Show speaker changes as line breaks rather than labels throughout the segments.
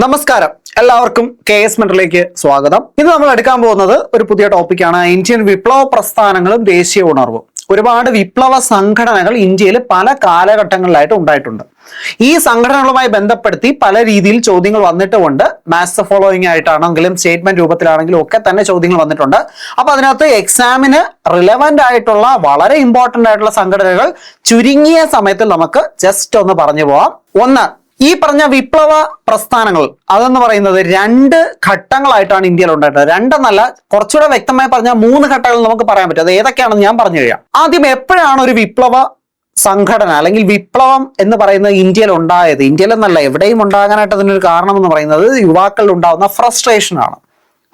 നമസ്കാരം, എല്ലാവർക്കും KS മെന്ററിലേക്ക് സ്വാഗതം. ഇന്ന് നമ്മൾ എടുക്കാൻ പോകുന്നത് ഒരു പുതിയ ടോപ്പിക്കാണ്. ഇന്ത്യൻ വിപ്ലവ പ്രസ്ഥാനങ്ങളും ദേശീയ ഉണർവും. ഒരുപാട് വിപ്ലവ സംഘടനകൾ ഇന്ത്യയിൽ പല കാലഘട്ടങ്ങളിലായിട്ട് ഉണ്ടായിട്ടുണ്ട്. ഈ സംഘടനകളുമായി ബന്ധപ്പെടുത്തി പല രീതിയിൽ ചോദ്യങ്ങൾ വന്നിട്ടുമുണ്ട്. മാത്സ് ഫോളോയിങ് ആയിട്ടാണെങ്കിലും സ്റ്റേറ്റ്മെന്റ് രൂപത്തിലാണെങ്കിലും ഒക്കെ തന്നെ ചോദ്യങ്ങൾ വന്നിട്ടുണ്ട്. അപ്പൊ അതിനകത്ത് എക്സാമിന് റിലവന്റ് ആയിട്ടുള്ള വളരെ ഇമ്പോർട്ടന്റ് ആയിട്ടുള്ള സംഘടനകൾ ചുരുങ്ങിയ സമയത്തിൽ നമുക്ക് ജസ്റ്റ് ഒന്ന് പറഞ്ഞു പോവാം. ഒന്ന്, ഈ പറഞ്ഞ വിപ്ലവ പ്രസ്ഥാനങ്ങൾ അതെന്ന് പറയുന്നത് രണ്ട് ഘട്ടങ്ങളായിട്ടാണ് ഇന്ത്യയിൽ ഉണ്ടായിട്ടുള്ളത്. രണ്ടെന്നല്ല, കുറച്ചുകൂടെ വ്യക്തമായി പറഞ്ഞാൽ 3 ഘട്ടങ്ങൾ നമുക്ക് പറയാൻ പറ്റും. അത് ഏതൊക്കെയാണെന്ന് ഞാൻ പറഞ്ഞു കഴിയാം. ആദ്യം, എപ്പോഴാണ് ഒരു വിപ്ലവ സംഘടന അല്ലെങ്കിൽ വിപ്ലവം എന്ന് പറയുന്നത് ഇന്ത്യയിൽ ഉണ്ടായത്? ഇന്ത്യയിൽ എന്നല്ല, എവിടെയും ഉണ്ടാകാനായിട്ട് അതിനൊരു കാരണം എന്ന് പറയുന്നത് യുവാക്കളിൽ ഉണ്ടാകുന്ന ഫ്രസ്ട്രേഷൻ ആണ്.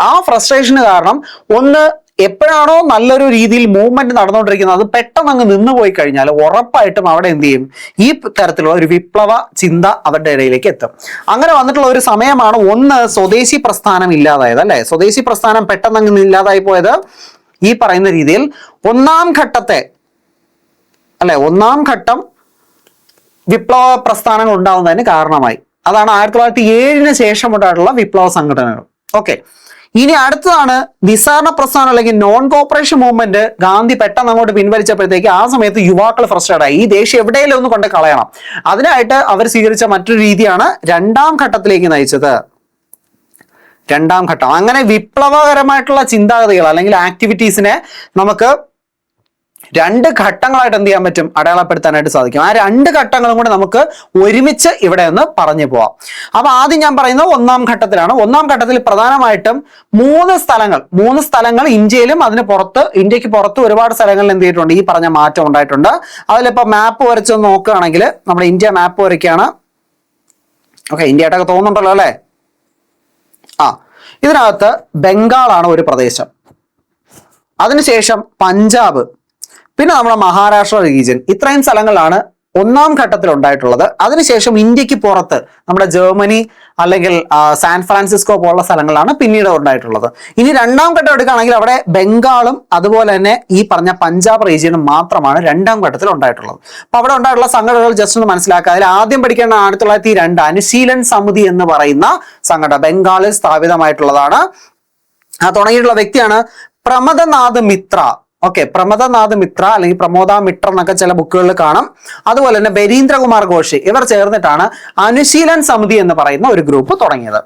ആ ഫ്രസ്ട്രേഷന് കാരണം ഒന്ന്, എപ്പോഴാണോ നല്ലൊരു രീതിയിൽ മൂവ്മെന്റ് നടന്നുകൊണ്ടിരിക്കുന്നത് അത് പെട്ടെന്ന് അങ്ങ് നിന്നുപോയി കഴിഞ്ഞാൽ ഉറപ്പായിട്ടും അവിടെ എന്ത് ചെയ്യും? ഈ തരത്തിലുള്ള ഒരു വിപ്ലവ ചിന്ത അവരുടെ ഇടയിലേക്ക് എത്തും. അങ്ങനെ വന്നിട്ടുള്ള ഒരു സമയമാണ് ഒന്ന്, സ്വദേശി പ്രസ്ഥാനം ഇല്ലാതായത്. അല്ലെ, സ്വദേശി പ്രസ്ഥാനം പെട്ടെന്ന് അങ്ങ് ഇല്ലാതായി പോയത് ഈ പറയുന്ന രീതിയിൽ ഒന്നാം ഘട്ടം വിപ്ലവ പ്രസ്ഥാനങ്ങൾ ഉണ്ടാകുന്നതിന് കാരണമായി. അതാണ് 1907 ശേഷം ഉണ്ടായിട്ടുള്ള വിപ്ലവ സംഘടനകൾ. ഓക്കെ, ഇനി അടുത്തതാണ് നിസ്സഹകരണ പ്രസ്ഥാനം അല്ലെങ്കിൽ നോൺ കോപ്പറേഷൻ മൂവ്മെന്റ്. ഗാന്ധി പെട്ടെന്ന് അങ്ങോട്ട് പിൻവലിച്ചപ്പോഴത്തേക്ക് ആ സമയത്ത് യുവാക്കൾ ഫ്രസ്ട്രേറ്റ് ആയി. ഈ ദേശീയം എവിടെയെങ്കിലും ഒന്ന് കൊണ്ട് കളയണം. അതിനായിട്ട് അവർ സ്വീകരിച്ച മറ്റൊരു രീതിയാണ് രണ്ടാം ഘട്ടത്തിലേക്ക് നയിച്ചത്. രണ്ടാം ഘട്ടം. അങ്ങനെ വിപ്ലവകരമായിട്ടുള്ള ചിന്താഗതികൾ അല്ലെങ്കിൽ ആക്ടിവിറ്റീസിനെ നമുക്ക് 2 ഘട്ടങ്ങളായിട്ട് എന്ത് ചെയ്യാൻ പറ്റും? അടയാളപ്പെടുത്താനായിട്ട് സാധിക്കും. ആ 2 ഘട്ടങ്ങളും കൂടെ നമുക്ക് ഒരുമിച്ച് ഇവിടെ ഒന്ന് പറഞ്ഞു പോവാം. അപ്പൊ ആദ്യം ഞാൻ പറയുന്നത് ഒന്നാം ഘട്ടത്തിലാണ്. ഒന്നാം ഘട്ടത്തിൽ പ്രധാനമായിട്ടും 3 സ്ഥലങ്ങൾ ഇന്ത്യയിലും അതിന് പുറത്ത്, ഇന്ത്യക്ക് പുറത്ത് ഒരുപാട് സ്ഥലങ്ങളിൽ എന്ത് ചെയ്തിട്ടുണ്ട്? ഈ പറഞ്ഞ മാറ്റം ഉണ്ടായിട്ടുണ്ട്. അതിലിപ്പോ മാപ്പ് വരച്ച് നോക്കുകയാണെങ്കിൽ നമ്മുടെ ഇന്ത്യ മാപ്പ് വരയ്ക്കുകയാണ്. ഓക്കെ, ഇന്ത്യയായിട്ടൊക്കെ തോന്നുന്നുണ്ടല്ലോ അല്ലെ? ഇതിനകത്ത് ബംഗാളാണ് ഒരു പ്രദേശം, അതിനുശേഷം പഞ്ചാബ്, പിന്നെ നമ്മുടെ മഹാരാഷ്ട്ര റീജിയൻ. ഇത്രയും സ്ഥലങ്ങളാണ് ഒന്നാം ഘട്ടത്തിൽ ഉണ്ടായിട്ടുള്ളത്. അതിനുശേഷം ഇന്ത്യക്ക് പുറത്ത് നമ്മുടെ ജർമ്മനി അല്ലെങ്കിൽ സാൻ ഫ്രാൻസിസ്കോ പോലുള്ള സ്ഥലങ്ങളാണ് പിന്നീട് ഉണ്ടായിട്ടുള്ളത്. ഇനി രണ്ടാം ഘട്ടം എടുക്കുകയാണെങ്കിൽ അവിടെ ബംഗാളും അതുപോലെ തന്നെ ഈ പറഞ്ഞ പഞ്ചാബ് റീജിയനും മാത്രമാണ് രണ്ടാം ഘട്ടത്തിൽ ഉണ്ടായിട്ടുള്ളത്. അപ്പൊ അവിടെ ഉണ്ടായിട്ടുള്ള സംഘടനകൾ ജസ്റ്റ് ഒന്ന് മനസ്സിലാക്കുക. അതിൽ ആദ്യം പഠിക്കേണ്ട 1902 അനുശീലൻ സമിതി എന്ന് പറയുന്ന സംഘടന ബംഗാളിൽ സ്ഥാപിതമായിട്ടുള്ളതാണ്. തുടങ്ങിയിട്ടുള്ള വ്യക്തിയാണ് പ്രമദനാഥ് മിത്ര. ഓക്കെ, പ്രമദനാഥ് മിത്ര അല്ലെങ്കിൽ പ്രമോദ മിത്ര എന്നൊക്കെ ചില ബുക്കുകളിൽ കാണാം. അതുപോലെ തന്നെ ബരീന്ദ്രകുമാർ ഘോഷ്, ഇവർ ചേർന്നിട്ടാണ് അനുശീലൻ സമിതി എന്ന് പറയുന്ന ഒരു ഗ്രൂപ്പ് തുടങ്ങിയത്.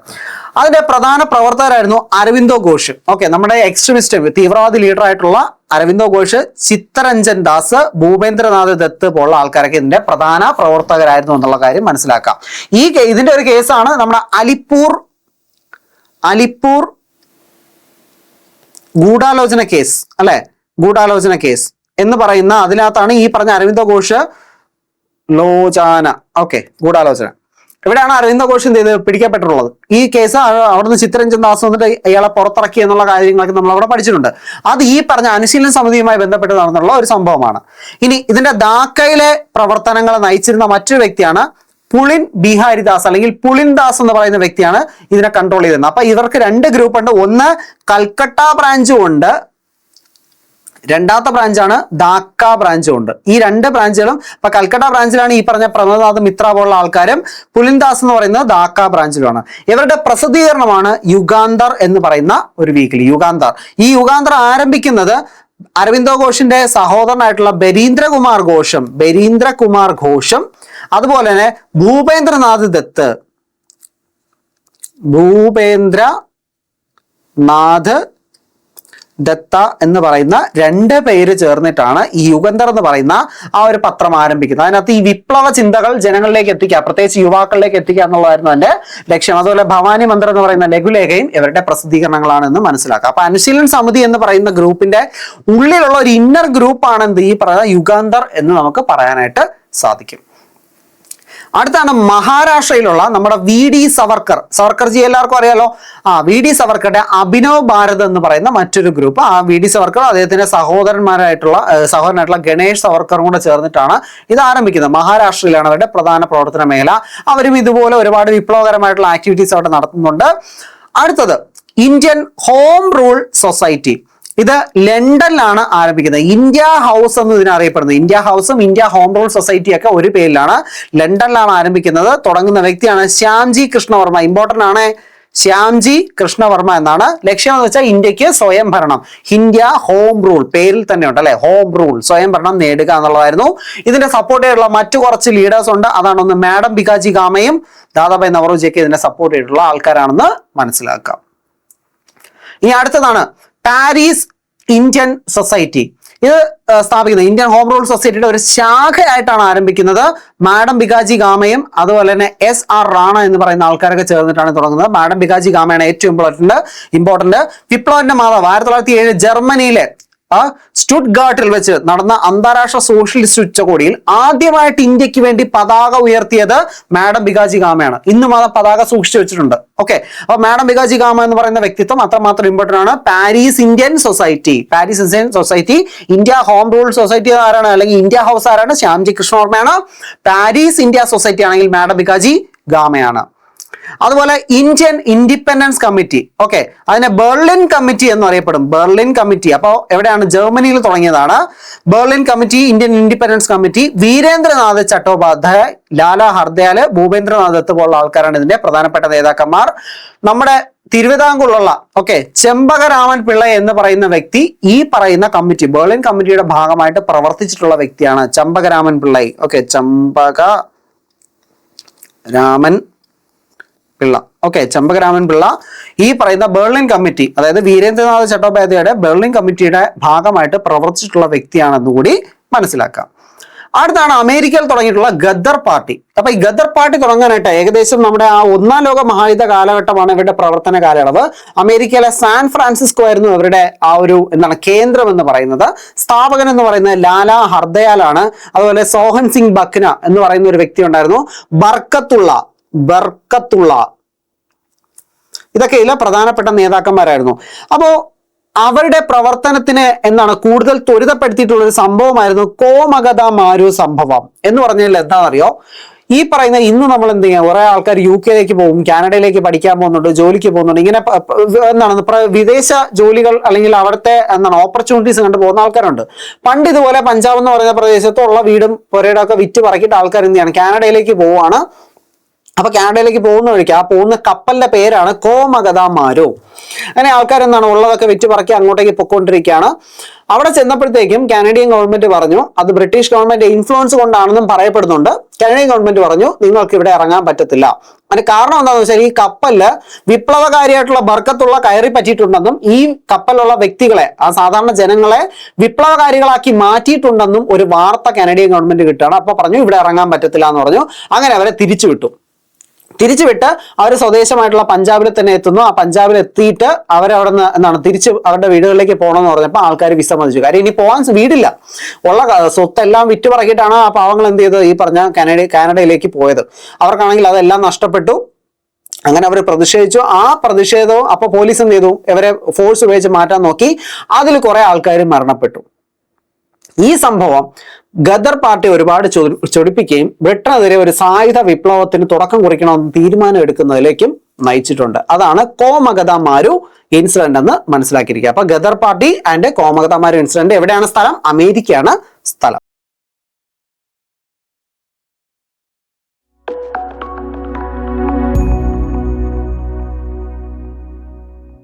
അതിന്റെ പ്രധാന പ്രവർത്തകരായിരുന്നു അരവിന്ദോ ഘോഷ്. ഓക്കെ, നമ്മുടെ എക്സ്ട്രീമിസ്റ്റ് തീവ്രവാദി ലീഡർ ആയിട്ടുള്ള അരവിന്ദോ ഘോഷ്, ചിത്തരഞ്ജൻ ദാസ്, ഭൂപേന്ദ്രനാഥ് ദത്ത് പോലുള്ള ആൾക്കാരൊക്കെ ഇതിന്റെ പ്രധാന പ്രവർത്തകരായിരുന്നു എന്നുള്ള കാര്യം മനസ്സിലാക്കാം. ഇതിന്റെ ഒരു കേസാണ് നമ്മുടെ അലിപ്പൂർ ഗൂഢാലോചന കേസ്. അല്ലെ, ഗൂഢാലോചന കേസ് എന്ന് പറയുന്ന അതിനകത്താണ് ഈ പറഞ്ഞ അരവിന്ദോ ഘോഷ് ഗൂഢാലോചന. ഇവിടെയാണ് അരവിന്ദോ ഘോഷ് എന്ത് ചെയ്ത് പിടിക്കപ്പെട്ടിട്ടുള്ളത്. ഈ കേസ് അവിടുന്ന് ചിത്തരഞ്ജൻ ദാസ് വന്നിട്ട് ഇയാളെ പുറത്തിറക്കി എന്നുള്ള കാര്യങ്ങളൊക്കെ നമ്മൾ അവിടെ പഠിച്ചിട്ടുണ്ട്. അത് ഈ പറഞ്ഞ അനുശീലന സമിതിയുമായി ബന്ധപ്പെട്ട് നടന്നുള്ള ഒരു സംഭവമാണ്. ഇനി ഇതിന്റെ ധാക്കയിലെ പ്രവർത്തനങ്ങളെ നയിച്ചിരുന്ന മറ്റൊരു വ്യക്തിയാണ് പുളിൻ ബിഹാരിദാസ് അല്ലെങ്കിൽ പുളിൻ ദാസ് എന്ന് പറയുന്ന വ്യക്തിയാണ് ഇതിനെ കൺട്രോൾ ചെയ്തിരുന്നത്. അപ്പൊ ഇവർക്ക് 2 ഗ്രൂപ്പ് ഉണ്ട്. ഒന്ന് കൽക്കട്ട ബ്രാഞ്ചും ഉണ്ട്, രണ്ടാമത്തെ ബ്രാഞ്ചാണ് ധാക്ക ബ്രാഞ്ചും ഉണ്ട്. ഈ 2 ബ്രാഞ്ചുകളും, ഇപ്പൊ കൽക്കട്ട ബ്രാഞ്ചിലാണ് ഈ പറഞ്ഞ പ്രമദനാഥ് മിത്ര പോലുള്ള ആൾക്കാരും, പുലിൻദാസ് എന്ന് പറയുന്നത് ധാക്ക ബ്രാഞ്ചിലുമാണ്. ഇവരുടെ പ്രസിദ്ധീകരണമാണ് യുഗാന്തർ എന്ന് പറയുന്ന ഒരു വീക്കിലി. ഈ യുഗാന്തർ ആരംഭിക്കുന്നത് അരവിന്ദോ ഘോഷിന്റെ സഹോദരനായിട്ടുള്ള ബരീന്ദ്രകുമാർ ഘോഷും അതുപോലെ തന്നെ ഭൂപേന്ദ്രനാഥ് ദത്ത എന്ന് പറയുന്ന 2 പേര് ചേർന്നിട്ടാണ് ഈ യുഗന്തർ എന്ന് പറയുന്ന ആ ഒരു പത്രം ആരംഭിക്കുന്നത്. അതിനകത്ത് ഈ വിപ്ലവ ചിന്തകൾ ജനങ്ങളിലേക്ക് എത്തിക്കുക, പ്രത്യേകിച്ച് യുവാക്കളിലേക്ക് എത്തിക്കുക എന്നുള്ളതായിരുന്നു അതിന്റെ ലക്ഷ്യം. അതുപോലെ ഭവാനി മന്ദിർ എന്ന് പറയുന്ന ലഘുലേഖയും ഇവരുടെ പ്രസിദ്ധീകരണങ്ങളാണെന്ന് മനസ്സിലാക്കുക. അപ്പൊ അനുശീലൻ സമിതി എന്ന് പറയുന്ന ഗ്രൂപ്പിന്റെ ഉള്ളിലുള്ള ഒരു ഇന്നർ ഗ്രൂപ്പാണ് ഈ പറയുന്ന യുഗാന്തർ എന്ന് നമുക്ക് പറയാനായിട്ട് സാധിക്കും. അടുത്താണ് മഹാരാഷ്ട്രയിലുള്ള നമ്മുടെ VD സവർക്കർജി എല്ലാവർക്കും അറിയാലോ. VD സവർക്കറുടെ അഭിനവ് ഭാരത് എന്ന് പറയുന്ന മറ്റൊരു ഗ്രൂപ്പ്. VD സവർക്കർ അദ്ദേഹത്തിന്റെ സഹോദരനായിട്ടുള്ള ഗണേഷ് സവർക്കറും കൂടെ ചേർന്നിട്ടാണ് ഇത് ആരംഭിക്കുന്നത്. മഹാരാഷ്ട്രയിലാണ് അവരുടെ പ്രധാന പ്രവർത്തന മേഖല. അവരും ഇതുപോലെ ഒരുപാട് വിപ്ലവകരമായിട്ടുള്ള ആക്ടിവിറ്റീസ് അവിടെ നടത്തുന്നുണ്ട്. അടുത്തത് ഇന്ത്യൻ ഹോം റൂൾ സൊസൈറ്റി. ഇത് ലണ്ടനിലാണ് ആരംഭിക്കുന്നത്. ഇന്ത്യ ഹൗസ് എന്ന് ഇതിനെ അറിയപ്പെടുന്നത്. ഇന്ത്യ ഹൗസും ഇന്ത്യ ഹോം റൂൾ സൊസൈറ്റി ഒക്കെ ഒരു പേരിലാണ്. ലണ്ടനിലാണ് ആരംഭിക്കുന്നത്. തുടങ്ങുന്ന വ്യക്തിയാണ് ശ്യാംജി കൃഷ്ണവർമ്മ. ഇമ്പോർട്ടന്റ് ആണ്. ശ്യാംജി കൃഷ്ണവർമ്മ എന്നാണ്. ലക്ഷ്യം എന്ന് വെച്ചാൽ ഇന്ത്യക്ക് സ്വയം ഭരണം, ഇന്ത്യ ഹോം റൂൾ, പേരിൽ തന്നെ ഉണ്ട് അല്ലെ, ഹോം റൂൾ, സ്വയം ഭരണം നേടുക എന്നുള്ളതായിരുന്നു. ഇതിന്റെ സപ്പോർട്ട് ചെയ്തിട്ടുള്ള മറ്റു കുറച്ച് ലീഡേഴ്സ് ഉണ്ട്. അതാണ് ഒന്ന് മാഡം ഭികാജി കാമയും ദാദാഭായ് നവറോജിയൊക്കെ ഇതിനെ സപ്പോർട്ട് ചെയ്തിട്ടുള്ള ആൾക്കാരാണെന്ന് മനസ്സിലാക്കാം. ഇനി അടുത്തതാണ് പാരീസ് ഇന്ത്യൻ സൊസൈറ്റി. ഇത് സ്ഥാപിക്കുന്നത് ഇന്ത്യൻ ഹോം റൂൾ സൊസൈറ്റിയുടെ ഒരു ശാഖയായിട്ടാണ് ആരംഭിക്കുന്നത്. മാഡം ഭികാജി കാമയും അതുപോലെ തന്നെ SR റാണ എന്ന് പറയുന്ന ആൾക്കാരൊക്കെ ചേർന്നിട്ടാണ് തുടങ്ങുന്നത്. മാഡം ഭികാജി കാമയാണ് ഏറ്റവും ഇമ്പോർട്ടന്റ്. വിപ്ലവന്റെ മാതാവ് 1907 ജർമ്മനിയിലെ സ്റ്റുട്ട്ഗാർട്ടിൽ വെച്ച് നടന്ന അന്താരാഷ്ട്ര സോഷ്യലിസ്റ്റ് ഉച്ചകോടിയിൽ ആദ്യമായിട്ട് ഇന്ത്യക്ക് വേണ്ടി പതാക ഉയർത്തിയത് മാഡം ഭികാജി കാമയാണ്. ഇന്നും ആ പതാക സൂക്ഷിച്ചു വെച്ചിട്ടുണ്ട്. ഓക്കെ, അപ്പൊ മാഡം ഭികാജി കാമ എന്ന് പറയുന്ന വ്യക്തിത്വം അത്രമാത്രം ഇമ്പോർട്ടന്റ് ആണ്. Paris Indian society, India home rule society ആരാണ്, അല്ലെങ്കിൽ ഇന്ത്യ ഹൗസ് ആരാണ്? ശ്യാംജി കൃഷ്ണവർമ്മയാണ്. പാരീസ് ഇന്ത്യ സൊസൈറ്റി ആണെങ്കിൽ മാഡം ഭികാജി ഗാമയാണ്. അതുപോലെ ഇന്ത്യൻ ഇൻഡിപെൻഡൻസ് കമ്മിറ്റി, ഓക്കെ, അതിനെ ബെർലിൻ കമ്മിറ്റി എന്ന് അറിയപ്പെടും. ബെർലിൻ കമ്മിറ്റി അപ്പോൾ എവിടെയാണ്? ജർമ്മനിയിൽ തുടങ്ങിയതാണ്. Berlin committee, Indian independence committee. Virendranath Chattopadhyaya, Lala Hardayal, Bhupendranath Dutt പോലുള്ള ആൾക്കാരാണ് ഇതിന്റെ പ്രധാനപ്പെട്ട നേതാക്കന്മാർ. നമ്മുടെ തിരുവിതാംകൂറിലുള്ള ചെമ്പകരാമൻ പിള്ള എന്ന് പറയുന്ന വ്യക്തി ഈ പറയുന്ന കമ്മിറ്റി, ബെർലിൻ കമ്മിറ്റിയുടെ ഭാഗമായിട്ട് പ്രവർത്തിച്ചിട്ടുള്ള വ്യക്തിയാണ് ചെമ്പകരാമൻ പിള്ളൈ. ഓക്കെ, ചെമ്പകരാമൻ പിള്ള. ഓക്കെ, ചെമ്പകരാമൻ പിള്ള ഈ പറയുന്ന ബെർലിൻ കമ്മിറ്റി, അതായത് വീരേന്ദ്രനാഥ് ചട്ടോപാധ്യായയുടെ ബെർലിൻ കമ്മിറ്റിയുടെ ഭാഗമായിട്ട് പ്രവർത്തിച്ചിട്ടുള്ള വ്യക്തിയാണെന്നുകൂടി മനസ്സിലാക്കാം. അടുത്താണ് അമേരിക്കയിൽ തുടങ്ങിയിട്ടുള്ള ഗദർ പാർട്ടി. അപ്പൊ ഈ ഗദർ പാർട്ടി തുടങ്ങാനായിട്ട് ഏകദേശം നമ്മുടെ ആ 1ാം ലോക മഹായുദ്ധ കാലഘട്ടമാണ് ഇവരുടെ പ്രവർത്തന കാലയളവ്. അമേരിക്കയിലെ സാൻ ഫ്രാൻസിസ്കോ ആയിരുന്നു ഇവരുടെ ആ ഒരു കേന്ദ്രം എന്ന് പറയുന്നത്. സ്ഥാപകൻ എന്ന് പറയുന്നത് ലാല ഹർദയാലാണ്. അതുപോലെ സോഹൻ സിംഗ് ബക്ന എന്ന് പറയുന്ന ഒരു വ്യക്തി ഉണ്ടായിരുന്നു. ബർക്കത്തുള്ള ഇതൊക്കെ ഇതിലെ പ്രധാനപ്പെട്ട നേതാക്കന്മാരായിരുന്നു. അപ്പോ അവരുടെ പ്രവർത്തനത്തിന് കൂടുതൽ ത്വരിതപ്പെടുത്തിയിട്ടുള്ള ഒരു സംഭവമായിരുന്നു കോമഗത മാരു സംഭവം. എന്ന് പറഞ്ഞാൽ എന്താണെന്നറിയോ? ഈ പറയുന്ന ഇന്ന് നമ്മൾ എന്ത് ചെയ്യാം, കുറെ ആൾക്കാർ UK പോകും, കാനഡയിലേക്ക് പഠിക്കാൻ പോകുന്നുണ്ട്, ജോലിക്ക് പോകുന്നുണ്ട്, ഇങ്ങനെ വിദേശ ജോലികൾ അല്ലെങ്കിൽ അവിടുത്തെ ഓപ്പർച്യൂണിറ്റീസ് കണ്ടു പോകുന്ന ആൾക്കാരുണ്ട്. പണ്ട് ഇതുപോലെ പഞ്ചാബ് എന്ന് പറയുന്ന പ്രദേശത്തുള്ള വീടും പുരയുടെ ഒക്കെ വിറ്റ് പറക്കിയിട്ട് ആൾക്കാർ എന്ത് ചെയ്യാണ്, കാനഡയിലേക്ക് പോവുകയാണ്. അപ്പൊ കാനഡയിലേക്ക് പോകുന്ന വഴിക്ക് ആ പോകുന്ന കപ്പലിന്റെ പേരാണ് കോമഗത മാരു. അങ്ങനെ ആൾക്കാർ ഉള്ളതൊക്കെ വിറ്റ് പറക്കി അങ്ങോട്ടേക്ക് പൊയ്ക്കൊണ്ടിരിക്കുകയാണ്. അവിടെ ചെന്നപ്പോഴത്തേക്കും കാനഡിയൻ ഗവൺമെന്റ് പറഞ്ഞു, അത് ബ്രിട്ടീഷ് ഗവൺമെന്റ് ഇൻഫ്ലുവൻസ് കൊണ്ടാണെന്നും പറയപ്പെടുന്നുണ്ട്. കാനഡിയൻ ഗവൺമെന്റ് പറഞ്ഞു നിങ്ങൾക്ക് ഇവിടെ ഇറങ്ങാൻ പറ്റത്തില്ല. അതിന് കാരണം എന്താണെന്ന് വെച്ചാൽ ഈ കപ്പലില് വിപ്ലവകാരിയായിട്ടുള്ള ബർക്കത്തുള്ള കയറി പറ്റിയിട്ടുണ്ടെന്നും ഈ കപ്പലിലുള്ള വ്യക്തികളെ, ആ സാധാരണ ജനങ്ങളെ വിപ്ലവകാരികളാക്കി മാറ്റിയിട്ടുണ്ടെന്നും ഒരു വാർത്ത കാനഡിയൻ ഗവൺമെന്റ് കിട്ടുകയാണ്. അപ്പൊ പറഞ്ഞു ഇവിടെ ഇറങ്ങാൻ പറ്റത്തില്ല എന്ന് പറഞ്ഞു. അങ്ങനെ അവരെ തിരിച്ചുവിട്ട് അവർ സ്വദേശമായിട്ടുള്ള പഞ്ചാബിൽ തന്നെ എത്തുന്നു. ആ പഞ്ചാബിൽ എത്തിയിട്ട് അവരവിടെ നിന്ന് തിരിച്ച് അവരുടെ വീടുകളിലേക്ക് പോകണമെന്ന് പറഞ്ഞപ്പോൾ ആൾക്കാർ വിസമ്മതിച്ചു. കാര്യം ഇനി പോകാൻ വീടില്ല, ഉള്ള സ്വത്തെല്ലാം വിറ്റ് പറക്കിയിട്ടാണ് ആ പാവങ്ങൾ എന്ത് ചെയ്തത്, ഈ പറഞ്ഞ കാനഡയിലേക്ക് പോയത്. അവർക്കാണെങ്കിൽ അതെല്ലാം നഷ്ടപ്പെട്ടു. അങ്ങനെ അവർ പ്രതിഷേധിച്ചു. ആ പ്രതിഷേധവും അപ്പൊ പോലീസ് എന്ത് ചെയ്തു, ഇവരെ ഫോഴ്സ് ഉപയോഗിച്ച് മാറ്റാൻ നോക്കി. അതിൽ കുറെ ആൾക്കാർ മരണപ്പെട്ടു. ഈ സംഭവം ഗദർ പാർട്ടി ഒരുപാട് ചൊടിപ്പിക്കുകയും ബ്രിട്ടനെതിരെ ഒരു സായുധ വിപ്ലവത്തിന് തുടക്കം കുറിക്കണമെന്ന് തീരുമാനം എടുക്കുന്നതിലേക്കും നയിച്ചിട്ടുണ്ട്. അതാണ് കോമഗത മാരു ഇൻസിഡന്റ് എന്ന് മനസ്സിലാക്കിയിരിക്കുക. അപ്പൊ ഗദർ പാർട്ടി ആൻഡ് കോമഗത മാരു ഇൻസിഡന്റ് എവിടെയാണ് സ്ഥലം? അമേരിക്കയാണ് സ്ഥലം.